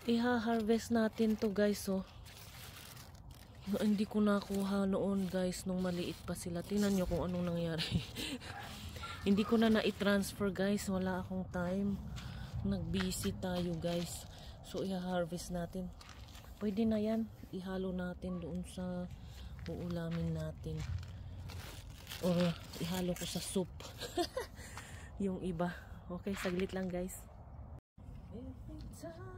Iha-harvest natin to guys, oh. Hindi ko nakuha noon guys nung maliit pa sila. Tingnan nyo kung anong nangyari. Hindi ko na na-transfer guys, wala akong time. Nag-busy tayo guys. So iha-harvest natin. Pwede na yan, ihalo natin doon sa uulamin natin. Or ihalo ko sa soup. Yung iba. Okay, saglit lang guys. Every time.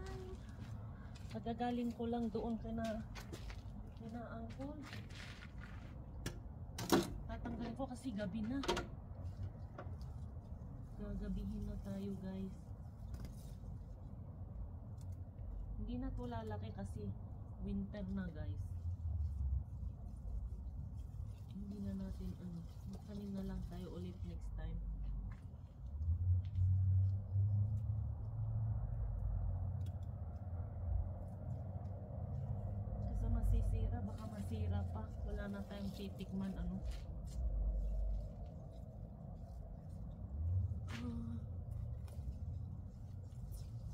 Pagagaling ko lang doon kina angkol. Tatanggal ko kasi gabi na. Gagabihin na tayo guys. Hindi na to lalaki kasi winter na guys. Hindi na natin magtanim na lang tayo ulit next time. Kasi masisira, baka masira pa. Wala na tayong titikman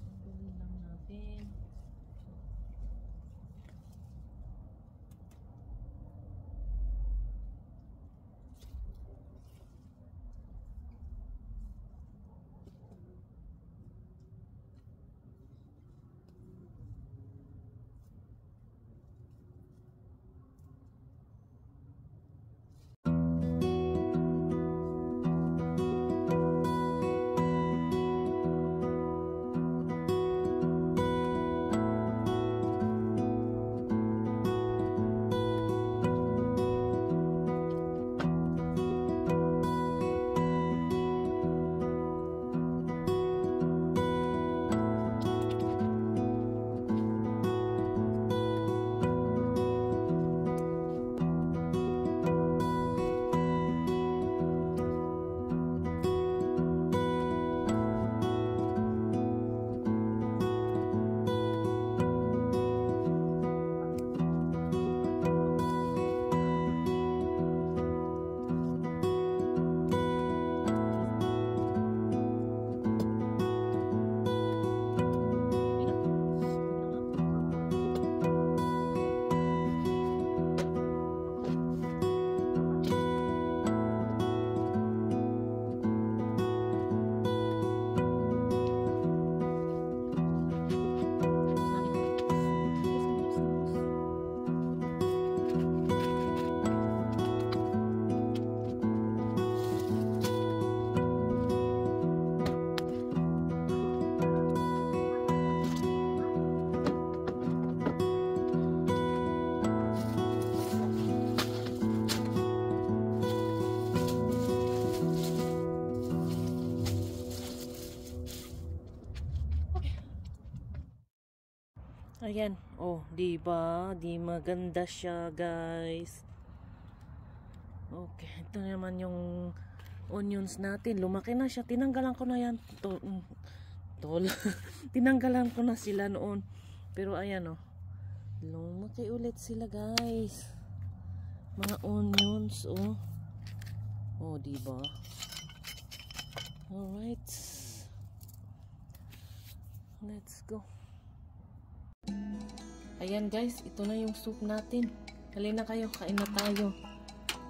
Tanggalin lang natin. Ayan. Oh, di ba? Di maganda siya, guys. Okay, ito naman yung onions natin. Lumaki na siya. Tinanggalan ko na yan. Tol. Tinanggalan ko na sila noon. Pero ayan, oh. Lumaki ulit sila, guys. Mga onions, oh. Oh, di ba? Alright. Let's go. Ayan guys, ito na yung soup natin. Halina kayo, kain na tayo.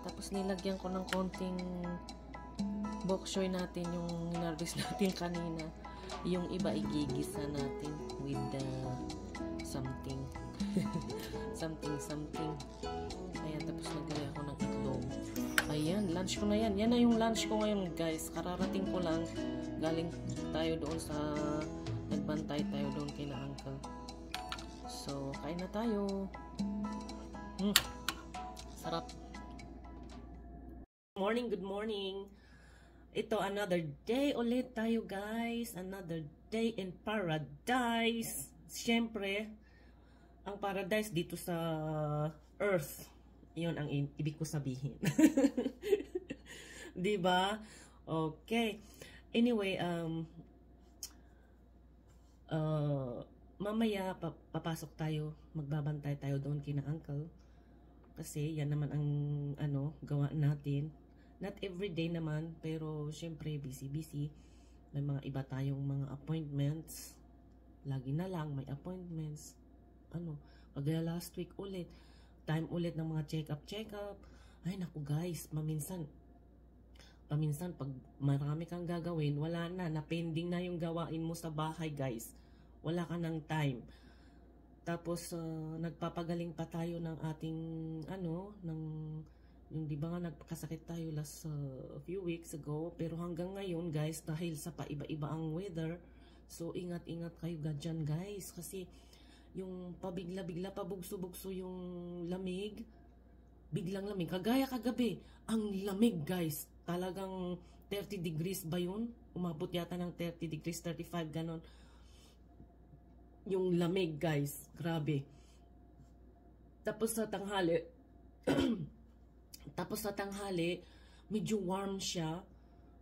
Tapos nilagyan ko ng konting bok choy natin, yung hinarvest natin kanina. Yung iba igigisa natin with something. something. Ayan, tapos naglagay ako ng itlog. Ayan, lunch ko na yan. Yan na yung lunch ko ngayon guys. Kararating ko lang. Galing tayo doon sa nagbantay tayo doon kina uncle. So, kain na tayo. Sarap. Good morning. Ito, another day ulit tayo guys. Another day in paradise. Siyempre, ang paradise dito sa earth. Yun ang ibig ko sabihin. Diba? Okay. Anyway, mamaya papasok tayo, magbabantay tayo doon kina uncle kasi yan naman ang gawa natin. Not everyday naman, pero syempre busy may mga iba tayong mga appointments lagi na lang may appointments. Ano, kagaya last week ulit, time ulit ng mga check-up. Ay naku guys, paminsan pag marami kang gagawin, wala na pending na yung gawain mo sa bahay guys. Wala ka ng time. Tapos nagpapagaling pa tayo ng ating yung di ba nga nagkasakit tayo last few weeks ago, pero hanggang ngayon guys, dahil sa paiba-iba ang weather, so ingat-ingat kayo dyan guys, kasi yung pabigla-bigla, pabugso-bugso yung lamig, biglang lamig, kagaya kagabi, ang lamig guys, talagang 30 degrees ba yun? Umabot yata ng 30 degrees, 35 ganon yung lamig guys, grabe. Tapos sa tanghali medyo warm siya.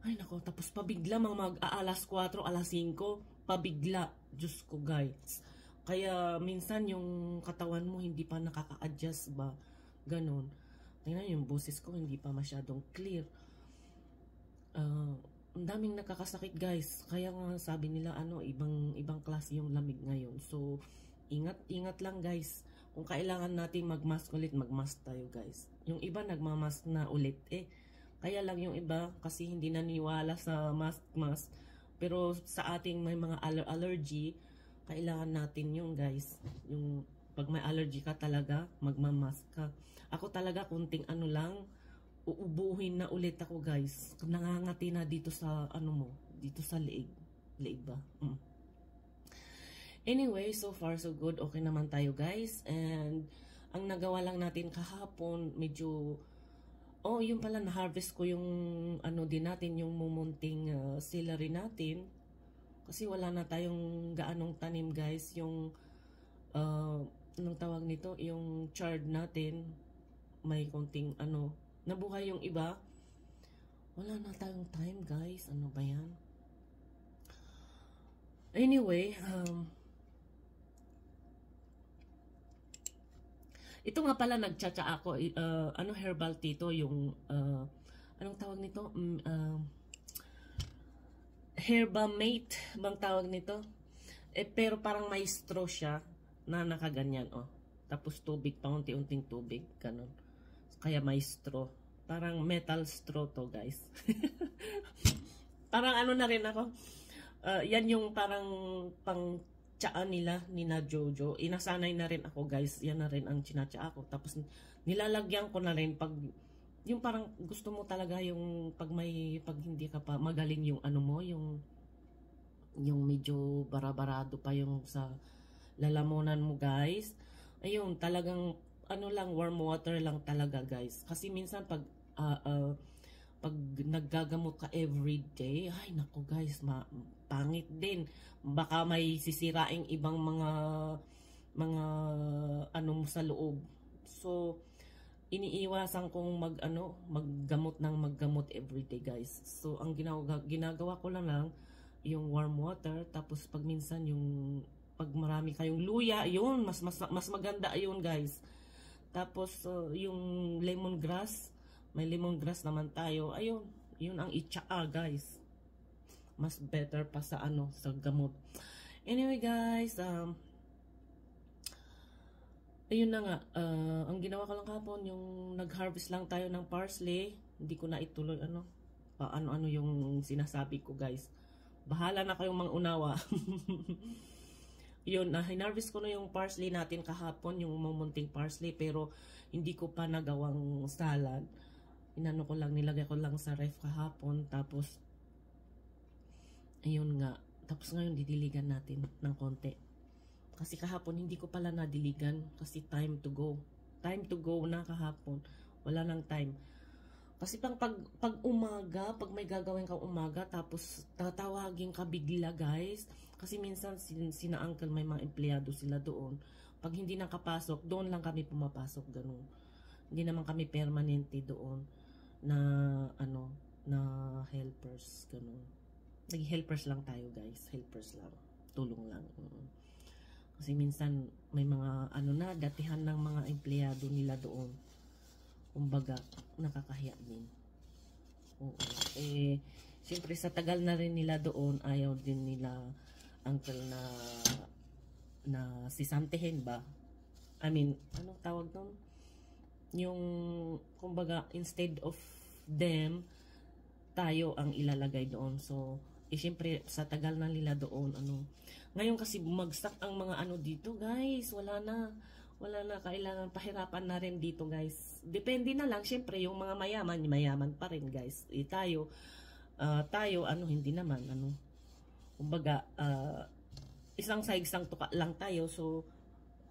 Ay nako, tapos pabigla mag-aalas 4, alas 5, pabigla. Diyos ko guys. Kaya minsan yung katawan mo hindi pa nakaka-adjust ba, ganon. Tingnan yung boses ko hindi pa masyadong clear. Ang daming nakakasakit guys, kaya nga sabi nila ibang klase yung lamig ngayon. So ingat lang guys, kung kailangan natin magmask ulit, magmask tayo guys. Yung iba nagmamask na ulit kaya lang yung iba kasi hindi naniwala sa mask. Pero sa ating may mga allergy, kailangan natin yung guys, yung pag may allergy ka talaga, magmamask ka. Ako talaga kunting lang, uubuhin na ulit ako guys. Nangangati na dito sa dito sa leeg ba? Anyway, so far so good. Okay naman tayo guys. And ang nagawa lang natin kahapon, medyo yung pala na-harvest ko yung din natin, yung mumunting celery natin. Kasi wala na tayong gaanong tanim guys. Yung anong tawag nito? Yung chard natin. May konting nabuhay yung iba. Wala na tayong time guys. Ano ba yan? Anyway, ito nga pala nagchatcha ako. Herbal tito yung anong tawag nito? Herbamate bang tawag nito? Pero parang may straw siya na nakaganyan Tapos tubig, paunti-unting tubig, ganun. Kaya may straw. Parang metal straw to guys. Parang na rin ako. Yan yung parang pang tsaa nila ni na Jojo. Inasanay na rin ako guys. Yan na rin ang chinatsa ako. Tapos nilalagyan ko na rin pag yung parang gusto mo talaga yung pag hindi ka pa magaling yung yung medyo barabarado pa yung sa lalamunan mo guys. Ayun, talagang warm water lang talaga guys. Kasi minsan pag naggagamot ka everyday, ay nako guys, pangit din. Baka may sisiraing ibang mga mo sa loob. So iniiwasan kong maggamot everyday guys. So ang ginagawa ko lang yung warm water, tapos pag minsan yung pag marami kayong luya, yun mas maganda yun guys. Tapos yung lemongrass, may lemongrass naman tayo. Ayun, yun ang itsaa guys. Mas better pa sa sa gamot. Anyway guys, ayun na nga. Ang ginawa ko lang kahapon, yung nag-harvest lang tayo ng parsley. Hindi ko na ituloy paano yung sinasabi ko guys. Bahala na kayong mangunawa. Yun, hinarvest ko na yung parsley natin kahapon, yung mumunting parsley, pero hindi ko pa nagawang salad. Nilagay ko lang sa ref kahapon, tapos ayun nga, tapos ngayon didiligan natin ng konti. Kasi kahapon hindi ko pala nadiligan kasi time to go na kahapon, wala nang time. Kasi pag umaga, pag may gagawin kang umaga, tapos tatawagin ka bigla guys. Kasi minsan sina uncle may mga empleyado sila doon. Pag hindi nakapasok, doon lang kami pumapasok, ganun. Hindi naman kami permanente doon na na helpers, ganun. Nag-helpers lang tayo guys, helpers lang. Tulong lang. Kasi minsan may mga datihan ng mga empleyado nila doon. Kumbaga, nakakahiya din. Oo. Siyempre sa tagal na rin nila doon, ayaw din nila uncle na na sisantehin ba? I mean, anong tawag doon? Yung, kumbaga, instead of them, tayo ang ilalagay doon. So, syempre, sa tagal na nila doon, ngayon kasi bumagsak ang mga dito, guys. Wala na, kailangan pahirapan na rin dito, guys. Depende na lang, syempre, yung mga mayaman pa rin, guys. Tayo, hindi naman, kumbaga, isang tuka lang tayo. So,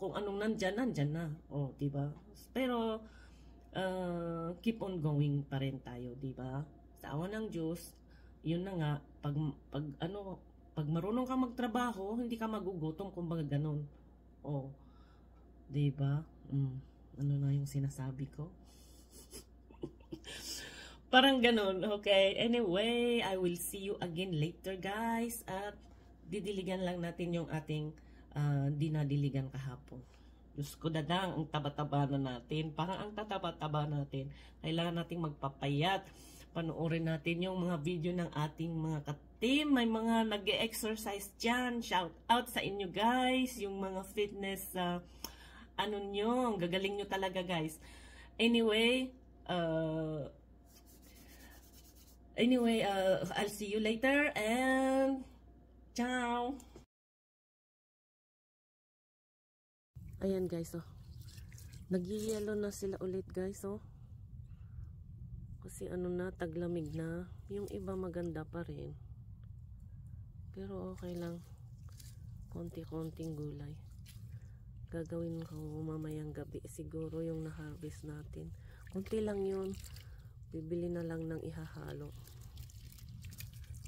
kung anong nandyan na. O, diba? Pero, keep on going pa rin tayo, diba? Sa awa ng Diyos, yun na nga, pag marunong ka magtrabaho, hindi ka magugutom, kumbaga ganun. O, diba? Ano na yung sinasabi ko? Parang ganun, okay? Anyway, I will see you again later, guys. At didiligan lang natin yung ating dinadiligan kahapon. Diyos ko, dadang, ang taba-taba na natin. Parang ang tataba-taba natin. Kailangan nating magpapayat. Panoorin natin yung mga video ng ating mga ka-team. May mga nag-exercise dyan. Shout out sa inyo, guys. Yung mga fitness, nyo, gagaling nyo talaga, guys. Anyway, I'll see you later and ciao! Ayan guys, nag-yellow na sila ulit guys, kasi taglamig na. Yung iba maganda pa rin, pero okay lang, konti-konting gulay. Gagawin ko mamayang gabi siguro yung na-harvest natin. Konti lang yun, bibili na lang ng ihahalo.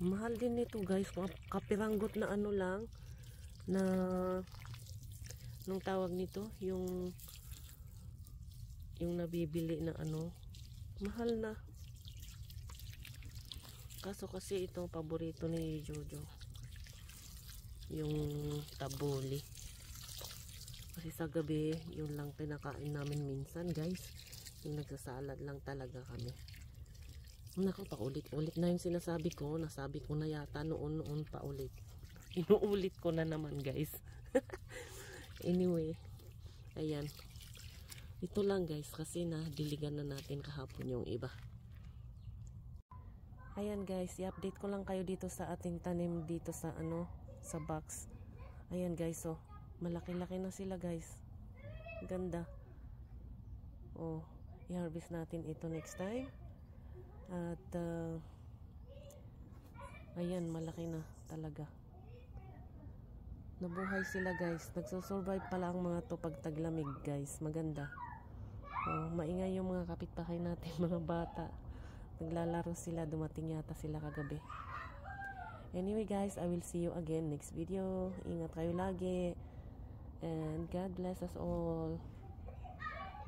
Mahal din nito guys, kapiranggot na lang na nung tawag nito, yung nabibili na mahal na. Kaso kasi itong paborito ni Jojo, yung tabuli. Kasi sa gabi, yun lang pinakain namin minsan guys. Yung nagsasalad lang talaga kami. Naku, paulit-ulit na yung sinasabi ko. Nasabi ko na yata noon pa ulit. Inuulit ko na naman guys. Anyway, ayan. Ito lang guys, kasi diligan na natin kahapon yung iba. Ayan guys, i-update ko lang kayo dito sa ating tanim dito sa sa box. Ayan guys, malaki-laki na sila guys. Ganda. I-harvest natin ito next time. At ayan, malaki na talaga. Nabuhay sila guys. Nagsusurvive pala ang mga to pag taglamig guys. Maganda. Maingay yung mga kapitbahay natin, mga bata. Naglalaro sila, dumating yata sila kagabi. Anyway guys, I will see you again next video. Ingat kayo lagi. And God bless us all.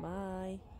Bye.